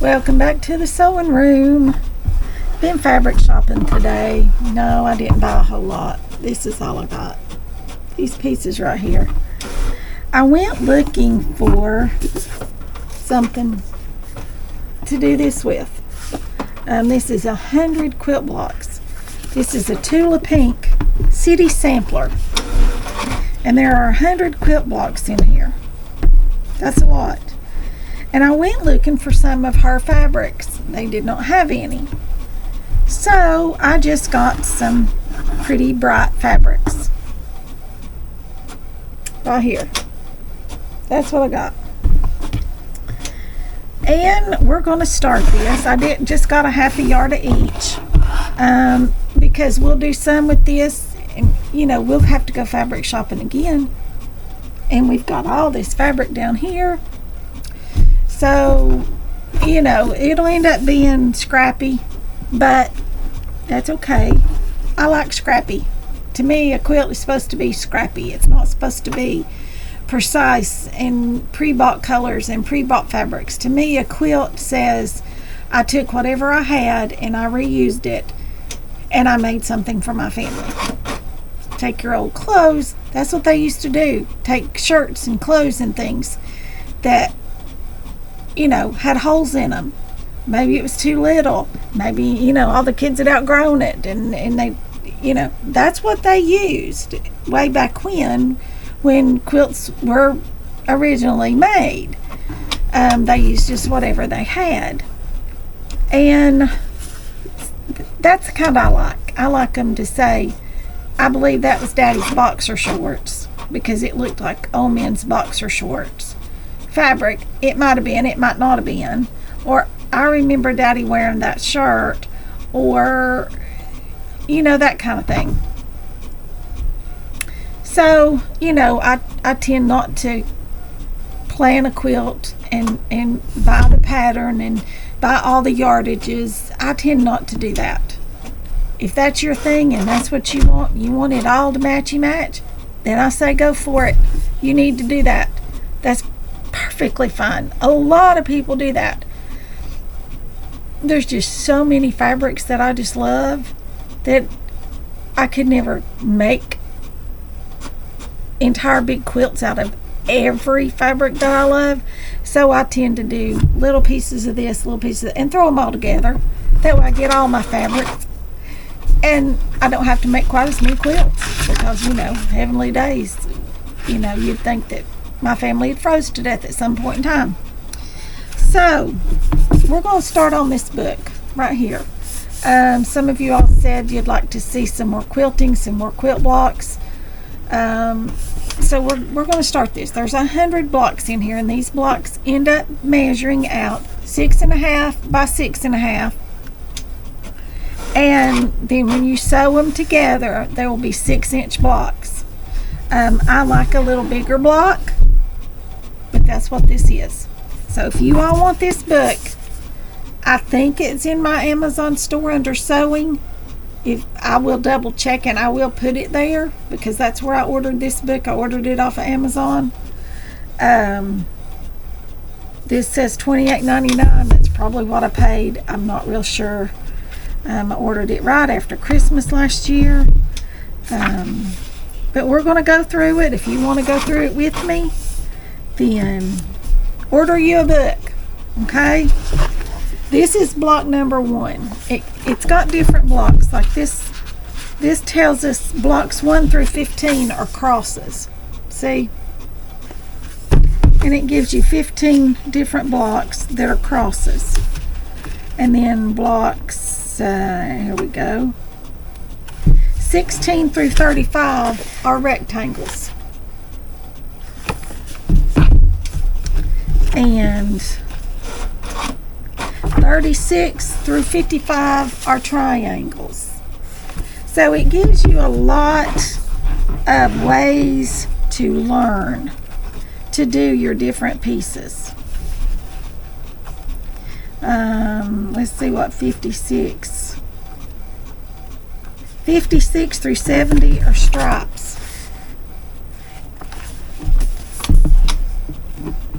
Welcome back to the sewing room. Been fabric shopping today. No, I didn't buy a whole lot. This is all I got. These pieces right here. I went looking for something to do this with. This is 100 quilt blocks. This is a Tula pink city sampler. And there are 100 quilt blocks in here. That's a lot. And I went looking for some of her fabrics. They did not have any. So I just got some pretty bright fabrics. Right here. That's what I got. And we're going to start this. I just got a half a yard of each. Because we'll do some with this. And, you know, we'll have to go fabric shopping again. And we've got all this fabric down here. So, you know, it'll end up being scrappy, but that's okay. I like scrappy. To me, a quilt is supposed to be scrappy. It's not supposed to be precise and pre-bought colors and pre-bought fabrics. To me, a quilt says I took whatever I had and I reused it and I made something for my family. Take your old clothes. That's what they used to do. Take shirts and clothes and things that, you know, had holes in them. Maybe it was too little. Maybe, you know, all the kids had outgrown it, and they, you know, that's what they used way back when quilts were originally made. They used just whatever they had, and that's the kind I like. I like them to say, I believe that was Daddy's boxer shorts, because it looked like old men's boxer shorts. Fabric, it might have been, it might not have been, or I remember Daddy wearing that shirt, or, you know, that kind of thing. So, you know, I tend not to plan a quilt and buy the pattern and buy all the yardages. I tend not to do that. If that's your thing and that's what you want it all to match, then I say go for it. You need to do that. That's perfectly fine. A lot of people do that. There's just so many fabrics that I just love that I could never make entire big quilts out of every fabric that I love. So I tend to do little pieces of this, little pieces of that, and throw them all together. That way I get all my fabrics. And I don't have to make quite as many quilts because, you know, heavenly days, you know, you'd think that my family had froze to death at some point in time. So we're going to start on this book right here. Some of you all said you'd like to see some more quilting, some more quilt blocks. So we're going to start this. There's 100 blocks in here, and these blocks end up measuring out 6.5 by 6.5. And then when you sew them together, there will be 6-inch blocks. I like a little bigger block, but that's what this is. So if you all want this book, I think it's in my Amazon store under sewing. If I will double check and I will put it there because that's where I ordered this book. I ordered it off of Amazon. This says $28.99. That's probably what I paid. I'm not real sure. I ordered it right after Christmas last year. But we're going to go through it. If you want to go through it with me, then order you a book. Okay? This is block number 1. It's got different blocks. Like this tells us blocks 1 through 15 are crosses. See? And it gives you 15 different blocks that are crosses. And then blocks, here we go, 16 through 35 are rectangles. And 36 through 55 are triangles. So it gives you a lot of ways to learn to do your different pieces. Let's see what 56 through 70 are stripes.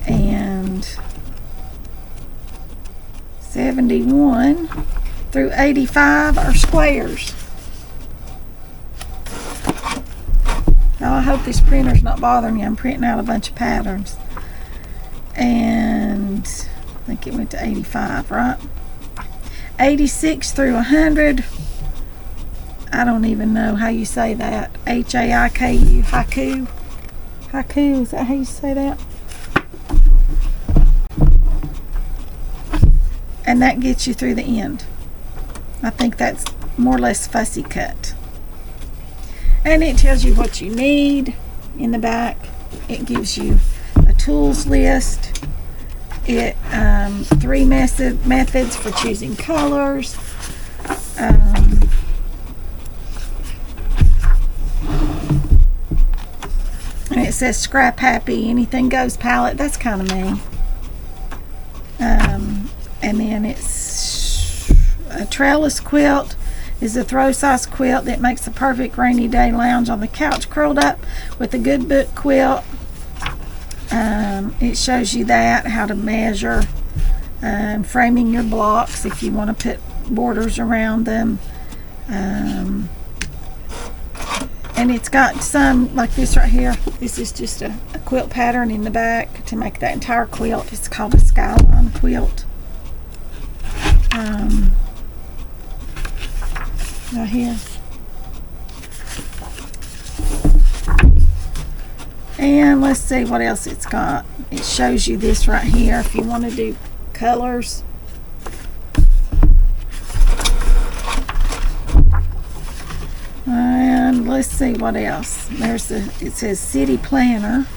And 71 through 85 are squares. Now I hope this printer's not bothering you. I'm printing out a bunch of patterns. And I think it went to 85, right? 86 through 100. I don't even know how you say that. H-A-I-K-U, haiku. Haiku, is that how you say that? And that gets you through the end. I think that's more or less fussy cut. And it tells you what you need in the back. It gives you a tools list. It 3 methods for choosing colors. And it says scrap happy, anything goes palette. That's kind of me. And then it's a trellis quilt is a throw size quilt that makes the perfect rainy day lounge on the couch curled up with a good book quilt. It shows you that, how to measure, framing your blocks if you want to put borders around them. And it's got some like this right here. This is just a quilt pattern in the back to make that entire quilt. It's called a skyline quilt. Right here. And let's see what else it's got. It shows you this right here if you want to do colors. And let's see what else. It says city planner.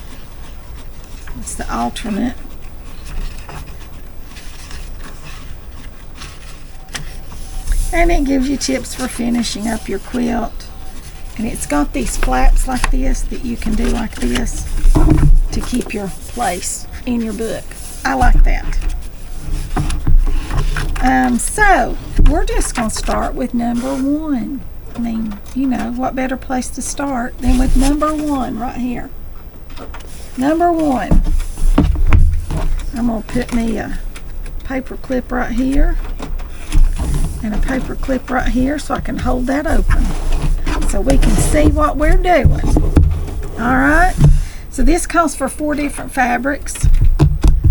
It's the alternate. And it gives you tips for finishing up your quilt. And it's got these flaps like this that you can do like this to keep your place in your book. I like that. So we're just going to start with number 1. I mean, you know, what better place to start than with number 1 right here. Number 1. I'm going to put me a paper clip right here and a paper clip right here so I can hold that open so we can see what we're doing. Alright, so this calls for 4 different fabrics.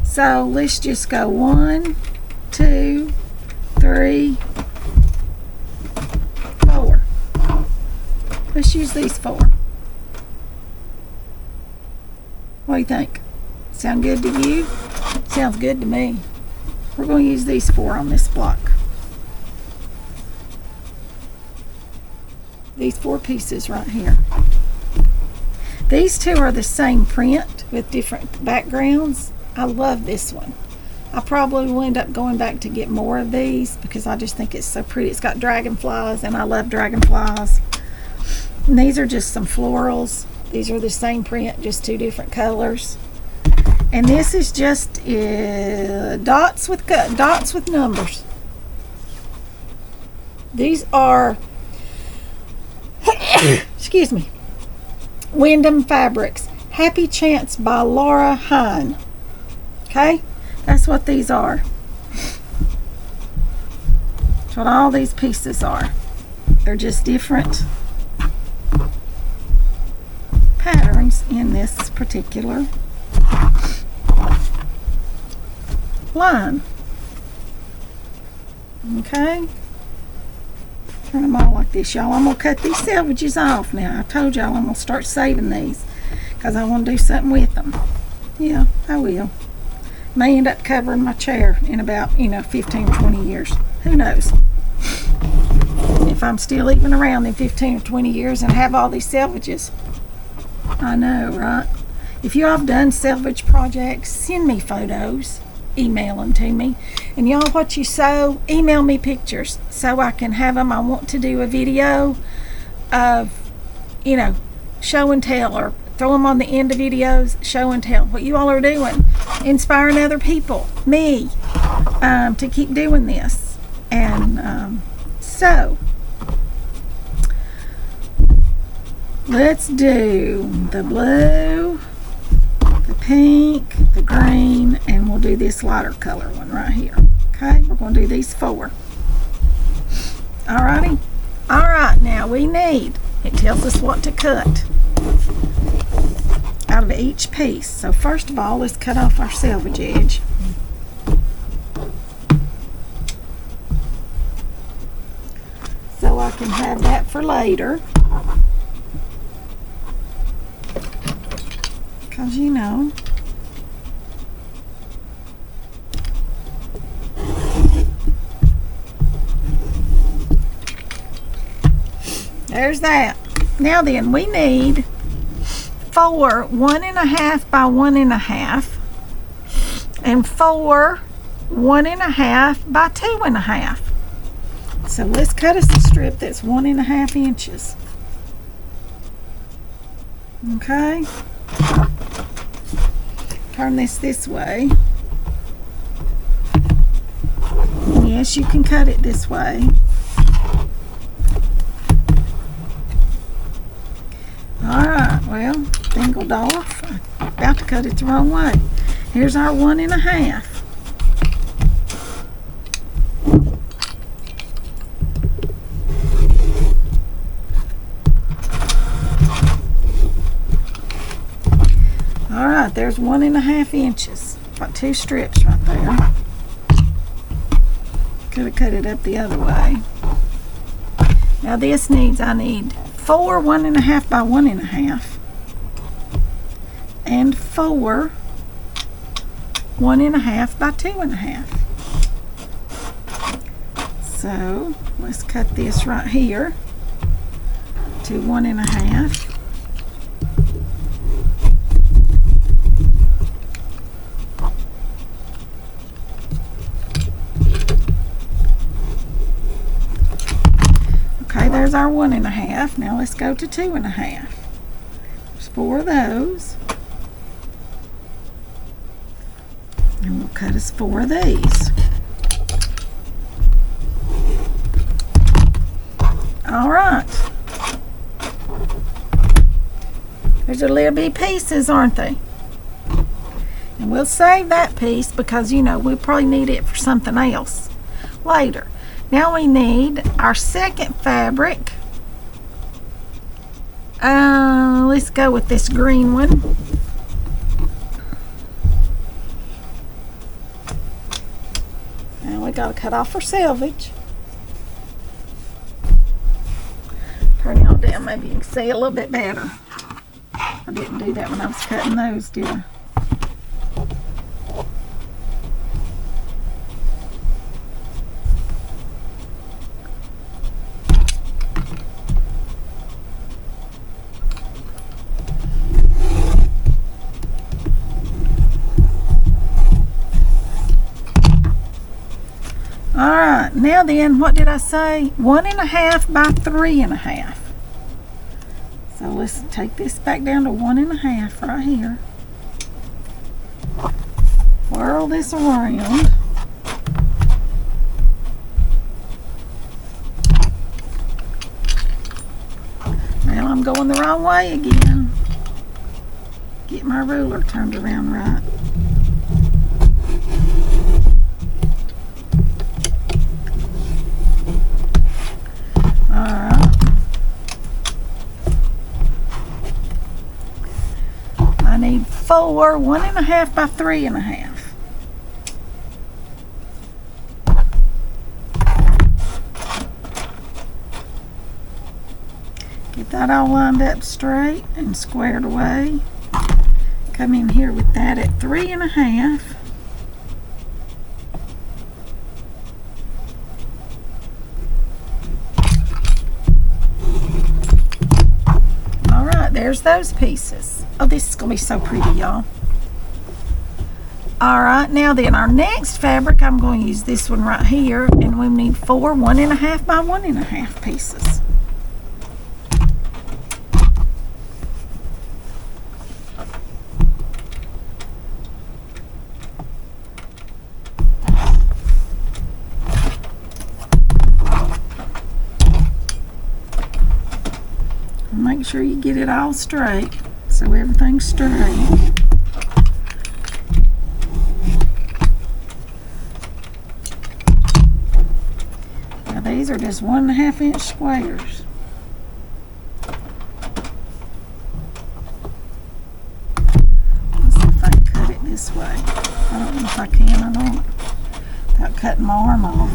So let's just go 1, 2, 3, 4. Let's use these 4. What do you think? Sound good to you? Sounds good to me. We're going to use these 4 on this block. These 4 pieces right here. These 2 are the same print with different backgrounds. I love this one. I probably will end up going back to get more of these because I just think it's so pretty. It's got dragonflies and I love dragonflies. And these are just some florals. These are the same print, just 2 different colors. And this is just dots with numbers. These are excuse me, Wyndham Fabrics, Happy Chance by Laura Hine. Okay, that's what these are. That's what all these pieces are. They're just different patterns in this particular line. Okay, turn them all like this, y'all. I'm gonna cut these selvages off now. I told y'all I'm gonna start saving these because I want to do something with them. Yeah, I will. May end up covering my chair in about 15 or 20 years. Who knows? If I'm still even around in 15 or 20 years and have all these selvages. I know, right? If you have done selvage projects, send me photos. Email them to me. And y'all, what you sew, email me pictures so I can have them. I want to do a video of, show and tell, or throw them on the end of videos, show and tell what you all are doing, inspiring other people, me, to keep doing this. And so let's do the blue, the pink, the green, and we'll do this lighter color one right here. Okay, we're going to do these 4. Alrighty. Alright, now we need, it tells us what to cut out of each piece. So first of all, let's cut off our selvage edge. So I can have that for later. Because you know, there's that. Now then, we need 4 1.5 by 1.5 and 4 1.5 by 2.5. So let's cut us a strip that's 1.5 inches. Okay. Turn this way. Yes, you can cut it this way. Alright, well, Dingledorf, I'm about to cut it the wrong way. Here's our 1.5. Alright, there's 1.5 inches. Got 2 strips right there. Could have cut it up the other way. Now this needs, I need 4 1.5 by 1.5 and 4 1.5 by 2.5. So let's cut this right here to 1.5. There's our 1.5. Now let's go to 2.5. There's 4 of those. And we'll cut us 4 of these. Alright. There's a little bitty pieces, aren't they? And we'll save that piece because, you know, we'll probably need it for something else later. Now we need our second fabric. Let's go with this green one. And we gotta cut off our selvage. Turn it all down, maybe you can see a little bit better. I didn't do that when I was cutting those, did I? Alright, now then, what did I say? 1.5 by 3.5. So let's take this back down to 1.5 right here. Whirl this around. Well, I'm going the wrong way again. Get my ruler turned around right. Alright. I need 4 1.5 by 3.5. Get that all lined up straight and squared away. Come in here with that at 3.5. There's those pieces. Oh, this is going to be so pretty, y'all. Alright, now then, our next fabric, I'm going to use this one right here, and we need 4 1.5 by 1.5 pieces. Make sure you get it all straight, so everything's straight. These are just 1.5 inch squares. Let's see if I can cut it this way. I don't know if I can or not without cutting my arm off.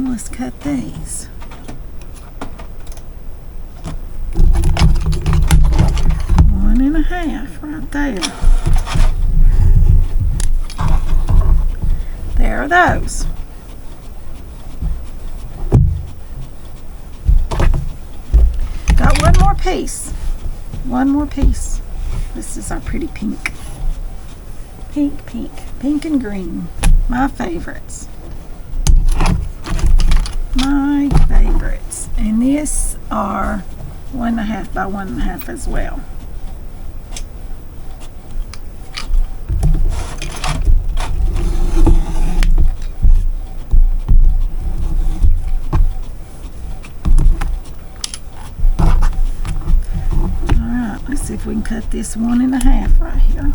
Let's cut these. One and a half right there. There are those. Got one more piece. One more piece. This is our pretty pink. Pink and green. My favorites. My favorites. And these are 1.5 by 1.5 as well. Alright, let's see if we can cut this 1.5 right here.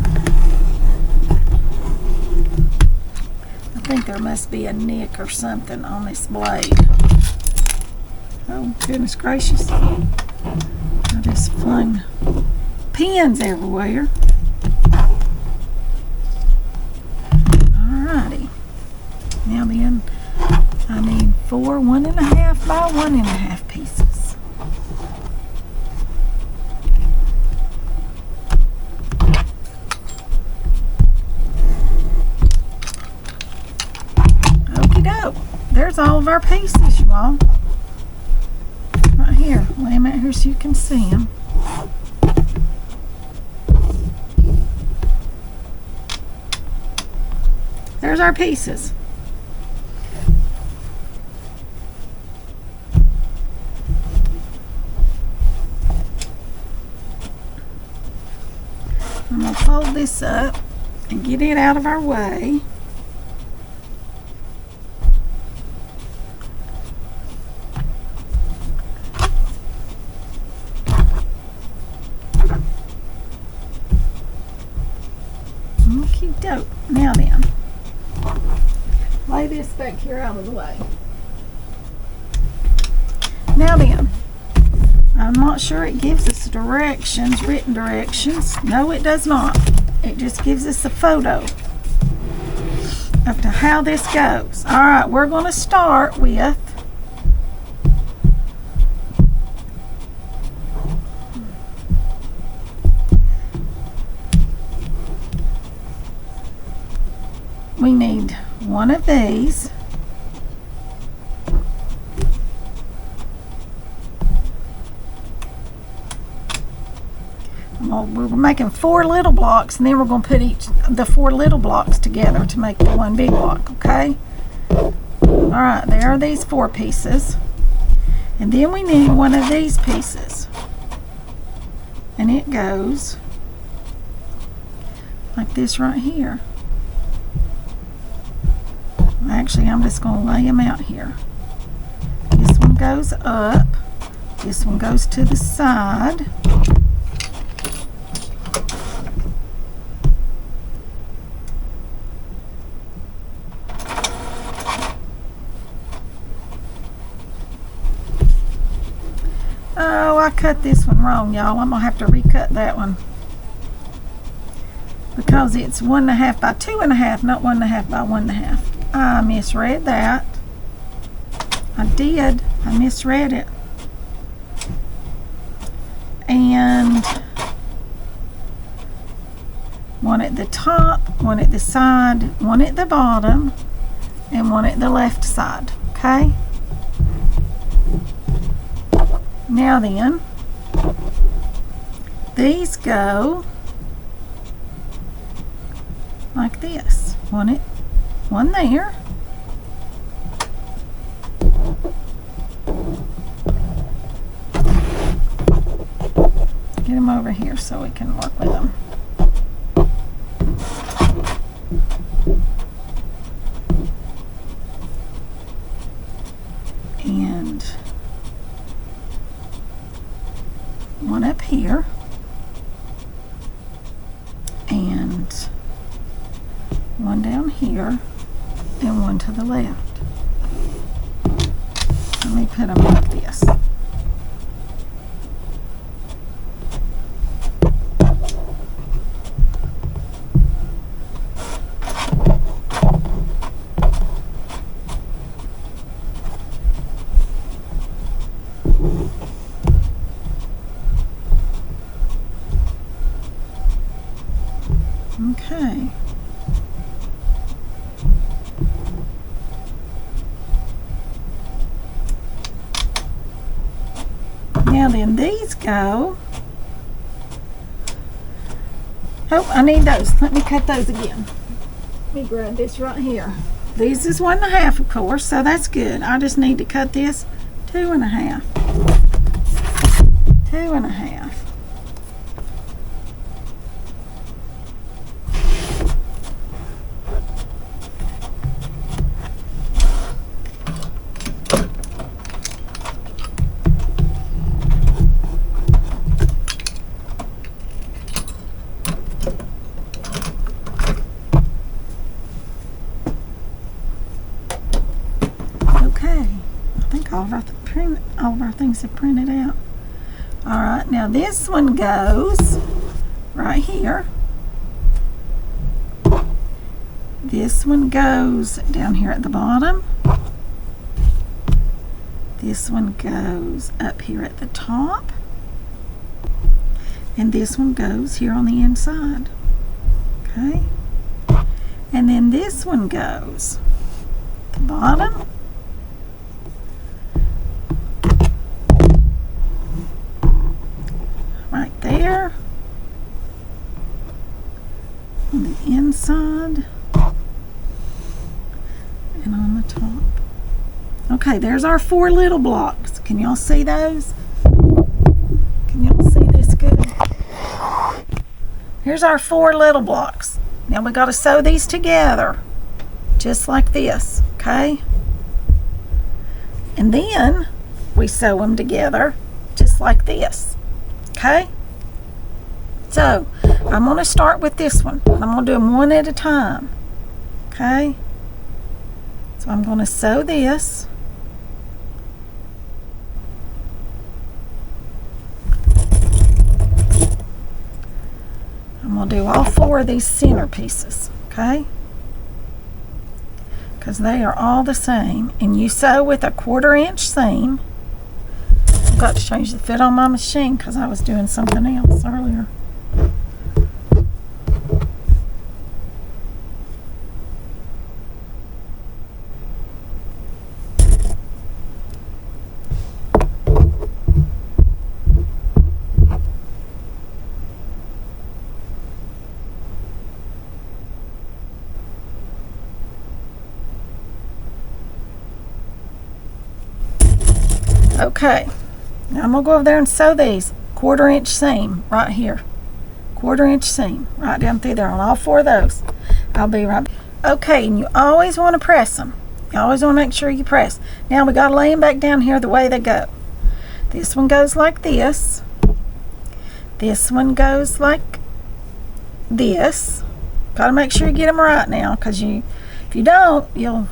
I think there must be a nick or something on this blade. Oh, goodness gracious. I just flung pins everywhere. Alrighty. Now then, I need 4 1.5 by 1.5 pieces. There's all of our pieces, you all. Right here. Lay them out here so you can see them. There's our pieces. I'm going to fold this up and get it out of our way. Dope. Now then, lay this back here out of the way. Now then, I'm not sure it gives us directions, written directions. No, it does not. It just gives us a photo of how this goes. All right, we're going to start with we need one of these. We're making 4 little blocks, and then we're going to put the 4 little blocks together to make the one big block, okay? Alright, there are these 4 pieces. And then we need one of these pieces. And it goes like this right here. Actually, I'm just going to lay them out here. This one goes up. This one goes to the side. Oh, I cut this one wrong, y'all. I'm going to have to recut that one. Because it's 1.5 by 2.5, not 1.5 by 1.5. I misread that. I did. I misread it. And one at the top, one at the side, one at the bottom, and one at the left side. Okay? Now then, these go like this. One there. Get them over here so we can work with them. one down here, and one to the left. Let me put them like this. Okay. Now then, these go. Oh, I need those. Let me cut those again. Let me grab this right here. These is 1.5, of course, so that's good. I just need to cut this 2.5. 2.5. All of our things are printed out. All right, now this one goes right here. This one goes down here at the bottom. This one goes up here at the top. And this one goes here on the inside. Okay? And then this one goes at the bottom. Right there, on the inside, and on the top. Okay, there's our 4 little blocks. Can y'all see those? Can y'all see this good? Here's our 4 little blocks. Now we got to sew these together, just like this, okay? And then we sew them together, just like this. Okay, so I'm going to start with this one. I'm going to do them one at a time. Okay, so I'm going to sew this. I'm going to do all 4 of these center pieces. Okay, because they are all the same, and you sew with a 1/4 inch seam. I've got to change the fit on my machine because I was doing something else earlier. Okay. Now I'm going to go over there and sew these 1/4 inch seam right here. 1/4 inch seam right down through there on all 4 of those. I'll be right back. Okay, and you always want to press them. You always want to make sure you press. Now we got to lay them back down here the way they go. This one goes like this. This one goes like this. Got to make sure you get them right now, because if you don't, you'll...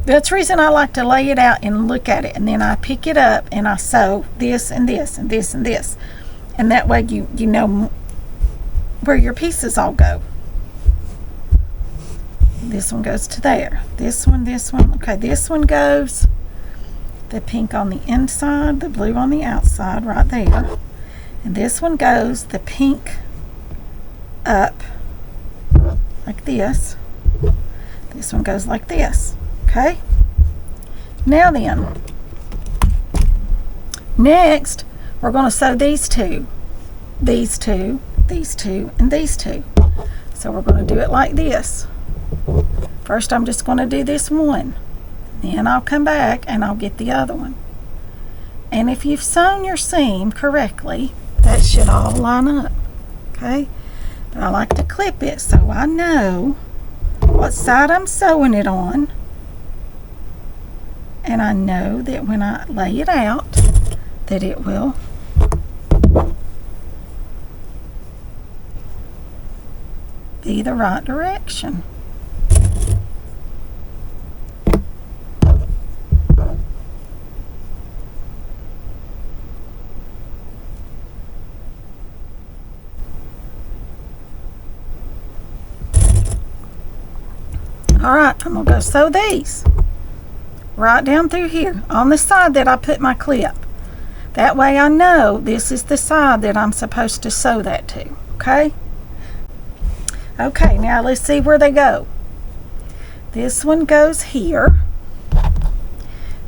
That's the reason I like to lay it out and look at it, and then I pick it up and I sew this and this and this and this, and that way you know where your pieces all go. This one goes to there. This one. Okay, this one goes the pink on the inside, the blue on the outside right there, and this one goes the pink up like this. This one goes like this. Okay, now then, next we're going to sew these 2, these 2, these 2, and these 2. So we're going to do it like this. First I'm just going to do this one, then I'll come back and I'll get the other one. And if you've sewn your seam correctly, that should all line up. Okay, but I like to clip it so I know what side I'm sewing it on. And I know that when I lay it out, that it will be the right direction. Alright, I'm going to go sew these right down through here on the side that I put my clip. That way I know this is the side that I'm supposed to sew that to, okay? Okay, now let's see where they go. This one goes here.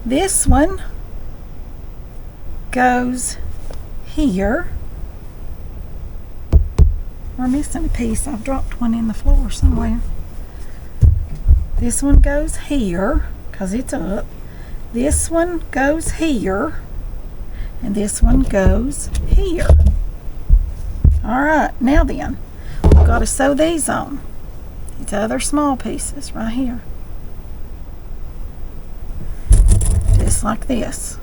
This one goes here. We're missing a piece. I've dropped one in the floor somewhere. This one goes here because it's up. This one goes here. And this one goes here. Alright, now then, we've got to sew these on. These other small pieces right here. Just like this.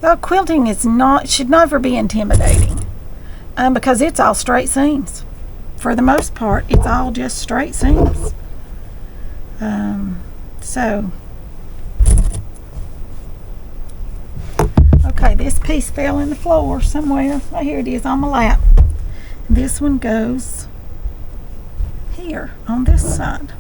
Now, quilting is should never be intimidating. Because it's all straight seams. For the most part, it's all just straight seams. Okay, this piece fell in the floor somewhere. Oh, here it is on my lap. This one goes here on this side.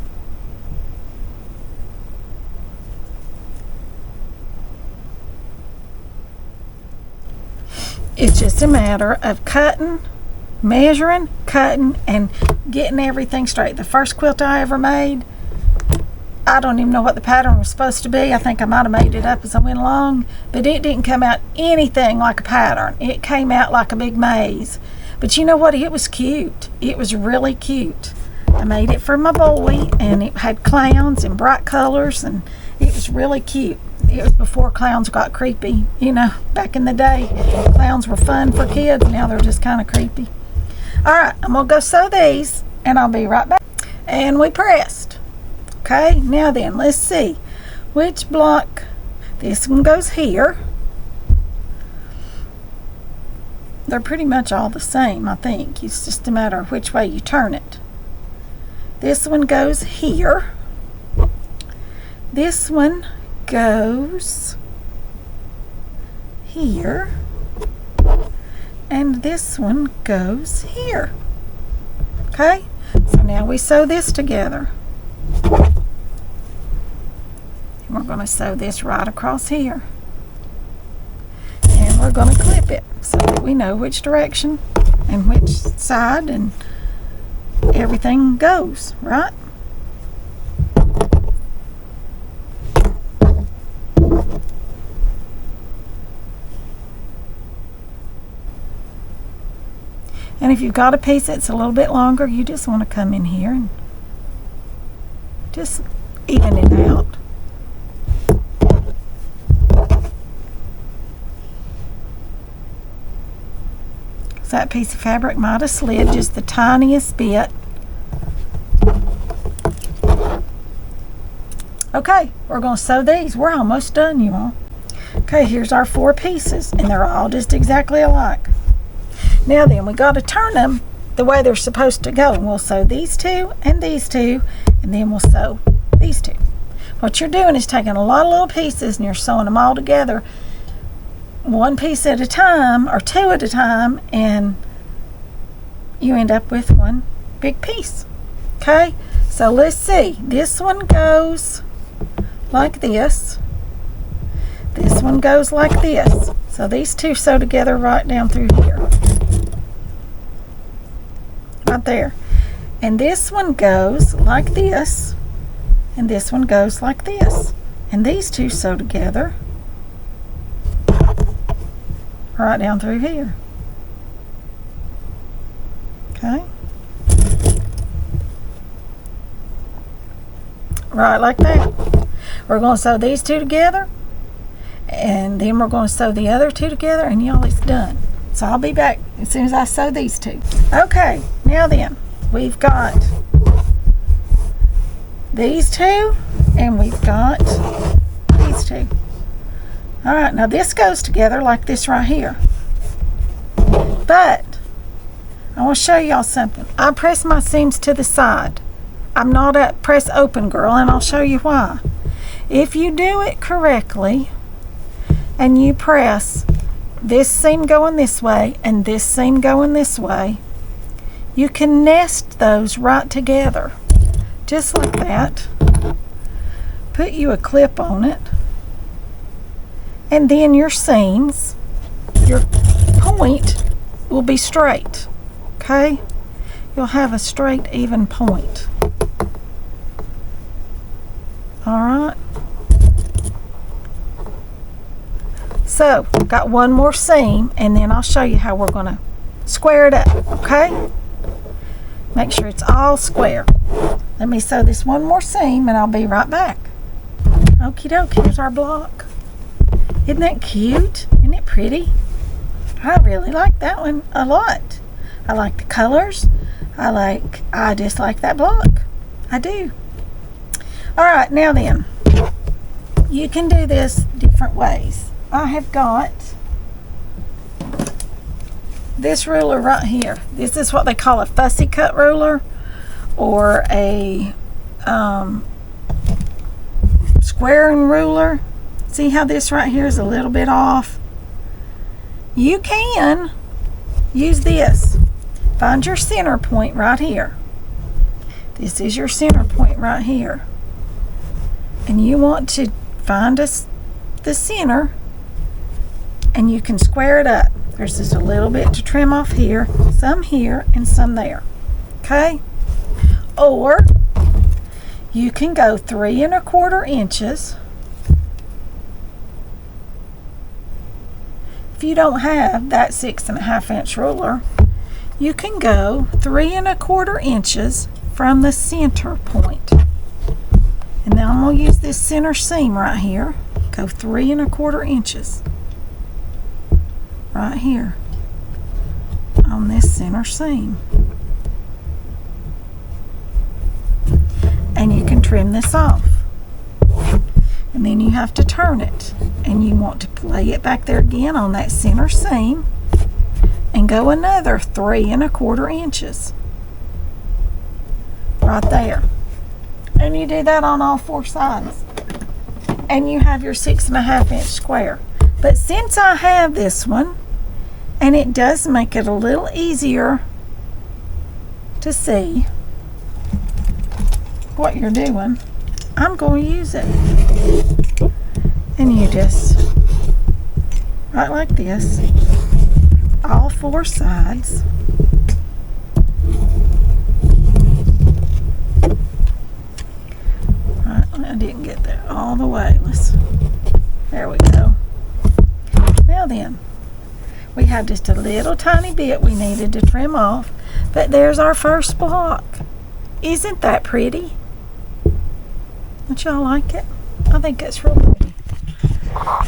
It's just a matter of cutting, measuring, cutting, and getting everything straight. The first quilt I ever made, I don't even know what the pattern was supposed to be. I think I might have made it up as I went along, but it didn't come out anything like a pattern. It came out like a big maze. But you know what? It was cute. It was really cute. I made it for my boy, and it had clowns and bright colors, and it was really cute. It was before clowns got creepy. You know, back in the day, clowns were fun for kids. Now they're just kind of creepy. Alright, I'm going to go sew these, and I'll be right back. And we pressed. Okay, now then, let's see. Which block? This one goes here. They're pretty much all the same, I think. It's just a matter of which way you turn it. This one goes here. This one goes here, and this one goes here. Okay, so now we sew this together, and we're going to sew this right across here, and we're going to clip it so that we know which direction and which side and everything goes, right? And if you've got a piece that's a little bit longer, you just want to come in here and just even it out. Because that piece of fabric might have slid just the tiniest bit. Okay, we're going to sew these. We're almost done, you all. Okay, here's our 4 pieces, and they're all just exactly alike. Now then, we got to turn them the way they're supposed to go. And we'll sew these 2 and these 2, and then we'll sew these 2. What you're doing is taking a lot of little pieces and you're sewing them all together, 1 piece at a time or 2 at a time, and you end up with one big piece. Okay, so let's see. This one goes like this. This one goes like this. So these 2 sew together right down through here. Right there. And this one goes like this, and this one goes like this, and these 2 sew together right down through here. Okay, right like that. We're going to sew these 2 together, and then we're going to sew the other 2 together, and y'all, it's done. So I'll be back as soon as I sew these 2. Okay, now then, we've got these 2, and we've got these 2. Alright, now this goes together like this right here. But I want to show y'all something. I press my seams to the side. I'm not a press open girl, and I'll show you why. If you do it correctly and you press this seam going this way and this seam going this way, you can nest those right together, just like that. Put you a clip on it, and then your seams, your point will be straight, okay? You'll have a straight, even point. All right. So, got one more seam, and then I'll show you how we're going to square it up, okay? Make sure it's all square. Let me sew this one more seam, and I'll be right back. Okie doke, here's our block. Isn't that cute? Isn't it pretty? I really like that one a lot. I like the colors. I just like that block. I do. All right, now then, you can do this different ways. I have got this ruler right here. This is what they call a fussy cut ruler, or a squaring ruler. See how this right here is a little bit off? You can use this. Find your center point right here. This is your center point right here. And you want to find the center, and you can square it up. There's just a little bit to trim off here, some here, and some there. Okay? Or you can go 3 1/4 inches. If you don't have that 6 1/2 inch ruler, you can go 3 1/4 inches from the center point. And now I'm going to use this center seam right here. Go 3 1/4 inches right here on this center seam. And you can trim this off. And then you have to turn it. And you want to lay it back there again on that center seam and go another 3 1/4 inches right there. And you do that on all 4 sides. And you have your 6 1/2 inch square. But since I have this one, and it does make it a little easier to see what you're doing, I'm going to use it. And you just, right like this, all 4 sides. I didn't get that all the way. There we go. Now then, we have just a little tiny bit we needed to trim off, but there's our first block. Isn't that pretty? Don't y'all like it? I think it's real pretty.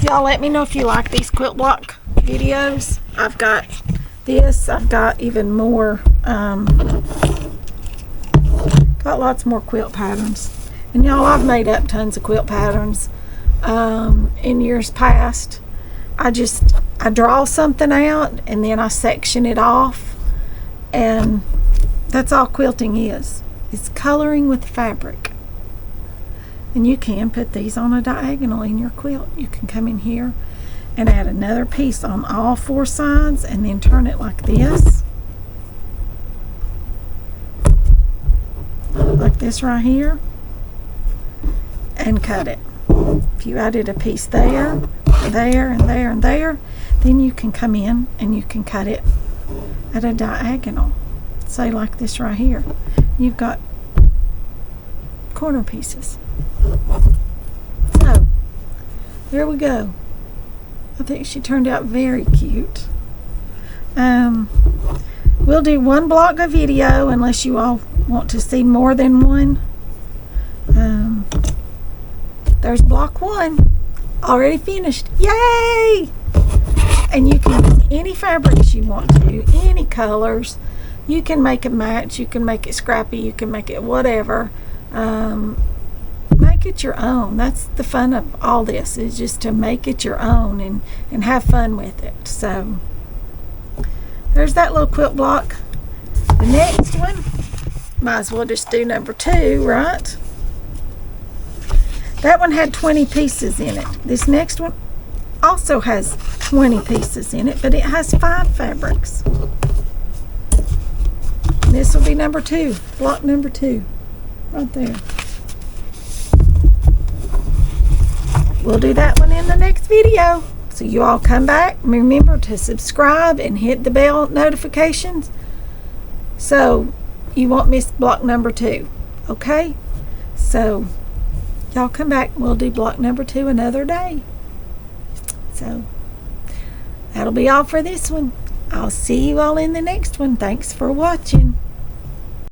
Y'all let me know if you like these quilt block videos. I've got this. I've got even more. Got lots more quilt patterns. And y'all, I've made up tons of quilt patterns in years past. I draw something out and then I section it off, and that's all quilting is. It's coloring with fabric. And you can put these on a diagonal in your quilt. You can come in here and add another piece on all 4 sides and then turn it like this. Like this right here. And cut it. If you added a piece there, there, and there, and there, then you can come in and you can cut it at a diagonal. Say like this right here. You've got corner pieces. So, there we go. I think she turned out very cute. We'll do one block of video unless you all want to see more than one. There's block 1 already finished. Yay! And you can use any fabrics you want to, any colors. You can make a match, you can make it scrappy, you can make it whatever. Make it your own. That's the fun of all this, is just to make it your own and have fun with it. So There's that little quilt block. The next one, might as well just do number 2, right? That one had 20 pieces in it. This next one also has 20 pieces in it, but it has 5 fabrics. This will be number 2, block number 2, right there. We'll do that one in the next video. So you all come back. Remember to subscribe and hit the bell notifications so you won't miss block number 2. Okay? So y'all come back. We'll do block number 2 another day. So that'll be all for this one. I'll see you all in the next one. Thanks for watching.